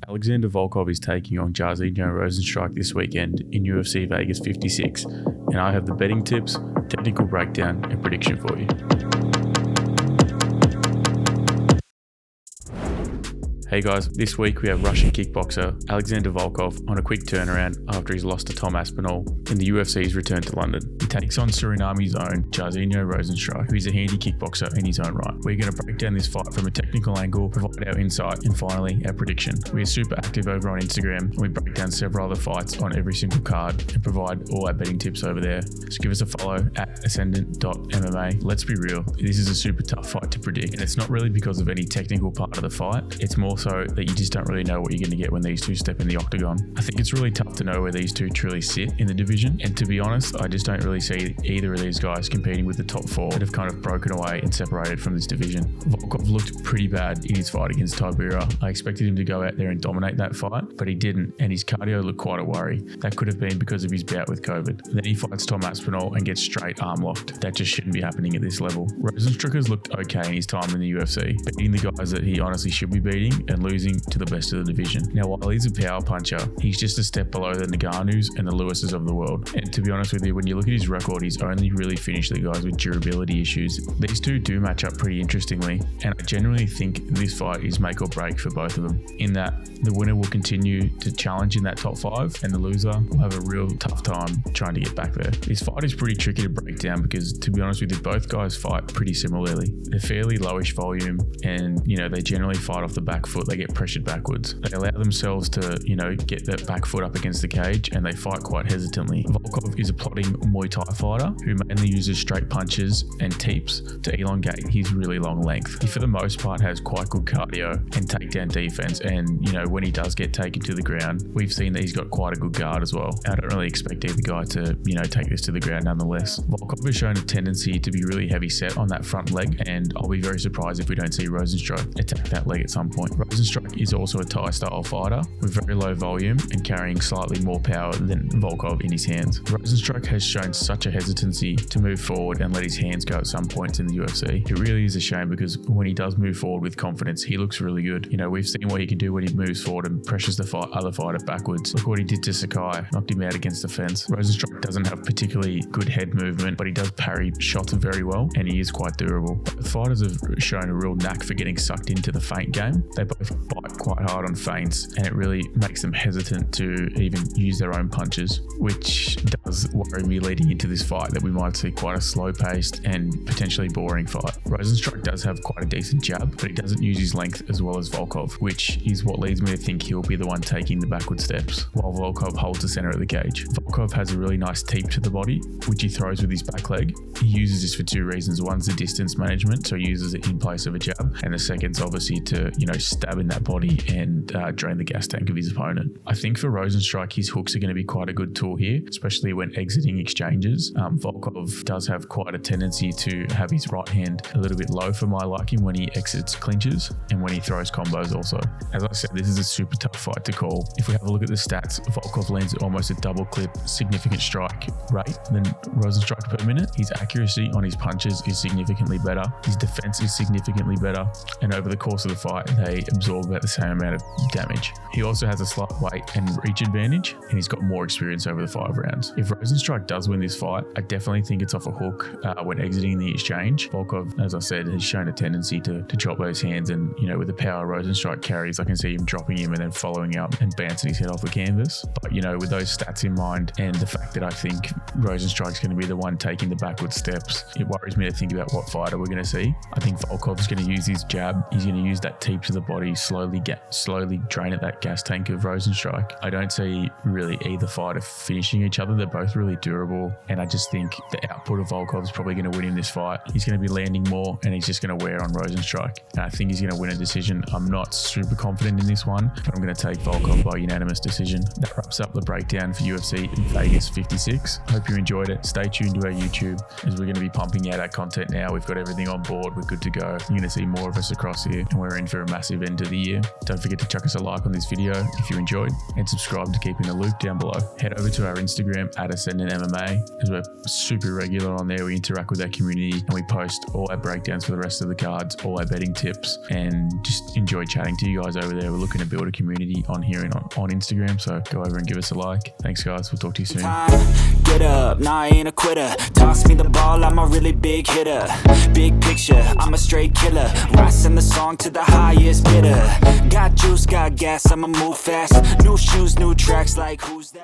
Alexander Volkov is taking on Jairzinho Rozenstruik this weekend in UFC Vegas 56, and I have the betting tips, technical breakdown, and prediction for you. Hey guys, this week we have Russian kickboxer Alexander Volkov on a quick turnaround after he's lost to Tom Aspinall in the UFC's return to London. He takes on Suriname's own Jairzinho Rozenstruik, who is a handy kickboxer in his own right. We're going to break down this fight from a technical angle, provide our insight, and finally our prediction. We are super active over on Instagram, and we break down several other fights on every single card and provide all our betting tips over there. So give us a follow at Ascendant.MMA. Let's be real, this is a super tough fight to predict, and it's not really because of any technical part of the fight. It's more so that you just don't really know what you're going to get when these two step in the octagon. I think it's really tough to know where these two truly sit in the division, and to be honest, I just don't really see either of these guys competing with the top four that have kind of broken away and separated from this division. Volkov looked pretty bad in his fight against Tybura. I expected him to go out there and dominate that fight, but he didn't, and his cardio looked quite a worry. That could have been because of his bout with COVID. Then he fights Tom Aspinall and gets straight arm locked. That just shouldn't be happening at this level. Rozenstruik has looked okay in his time in the UFC, beating the guys that he honestly should be beating and losing to the best of the division. Now, while he's a power puncher, he's just a step below the Ngannous and the Lewises of the world. And to be honest with you, when you look at his record, he's only really finished the guys with durability issues. These two do match up pretty interestingly, and I genuinely think this fight is make or break for both of them, in that the winner will continue to challenge in that top five, and the loser will have a real tough time trying to get back there. This fight is pretty tricky to break down because, to be honest with you, both guys fight pretty similarly. They're fairly lowish volume, and they generally fight off the back foot. They get pressured backwards. They allow themselves to, get that back foot up against the cage, and they fight quite hesitantly. Volkov is a plotting Muay Thai fighter who mainly uses straight punches and teeps to elongate his really long length. He, for the most part, has quite good cardio and takedown defense, and, when he does get taken to the ground, we've seen that he's got quite a good guard as well. I don't really expect either guy to, take this to the ground nonetheless. Volkov has shown a tendency to be really heavy set on that front leg, and I'll be very surprised if we don't see Rozenstruik attack that leg at some point. Rozenstruik is also a Thai style fighter with very low volume and carrying slightly more power than Volkov in his hands. Rozenstruik has shown such a hesitancy to move forward and let his hands go at some points in the UFC. It really is a shame because when he does move forward with confidence, he looks really good. We've seen what he can do when he moves forward and pressures the other fighter backwards. Look what he did to Sakai, knocked him out against the fence. Rozenstruik doesn't have particularly good head movement, but he does parry shots very well, and he is quite durable. The fighters have shown a real knack for getting sucked into the feint game. They both bite quite hard on feints, and it really makes them hesitant to even use their own punches, which does worry me leading into this fight that we might see quite a slow-paced and potentially boring fight. Rozenstruik does have quite a decent jab, but he doesn't use his length as well as Volkov, which is what leads me to think he'll be the one taking the backward steps, while Volkov holds the center of the cage. Volkov has a really nice teep to the body, which he throws with his back leg. He uses this for two reasons. One's the distance management, so he uses it in place of a jab, and the second's obviously to, stab in that body and drain the gas tank of his opponent. I think for Rozenstruik, his hooks are going to be quite a good tool here, especially when exiting exchanges. Volkov does have quite a tendency to have his right hand a little bit low for my liking when he exits clinches and when he throws combos also. As I said, this is a super tough fight to call. If we have a look at the stats, Volkov lands almost a double clip significant strike rate than Rozenstruik per minute. His accuracy on his punches is significantly better. His defense is significantly better, and over the course of the fight, they absorb about the same amount of damage. He also has a slight weight and reach advantage, and he's got more experience over the 5 rounds. If Rozenstruik does win this fight, I definitely think it's off a hook when exiting the exchange. Volkov, as I said, has shown a tendency to drop those hands, and with the power Rozenstruik carries, I can see him dropping him and then following up and bouncing his head off the canvas. But with those stats in mind, and the fact that I think Rozenstruik's going to be the one taking the backward steps, it worries me to think about what fighter we're going to see. I think Volkov's going to use his jab. He's going to use that teep to the body, slowly drain at that gas tank of Rozenstruik. I don't see really either fighter finishing each other. They're both really durable, and I just think the output of Volkov is probably going to win in this fight. He's going to be landing more, and he's just going to wear on Rozenstruik, and I think he's going to win a decision. I'm not super confident in this one, but I'm going to take Volkov by unanimous decision. That wraps up the breakdown for UFC Vegas 56. Hope you enjoyed it. Stay tuned to our YouTube as we're going to be pumping out our content now. We've got everything on board. We're good to go. You're going to see more of us across here, and we're in for a massive end end of the year. Don't forget to chuck us a like on this video if you enjoyed, and subscribe to keep in the loop down below. Head over to our Instagram at Ascendant MMA, as we're super regular on there. We interact with our community and we post all our breakdowns for the rest of the cards, all our betting tips, and just enjoy chatting to you guys over there. We're looking to build a community on here and on Instagram, so go over and give us a like. Thanks guys, we'll talk to you soon. Get up, nah, I ain't a quitter. Toss me the ball, I'm a really big hitter. Big picture, I'm a straight killer. Rising the song to the highest bidder. Got juice, got gas, I'ma move fast. New shoes, new tracks, like who's that?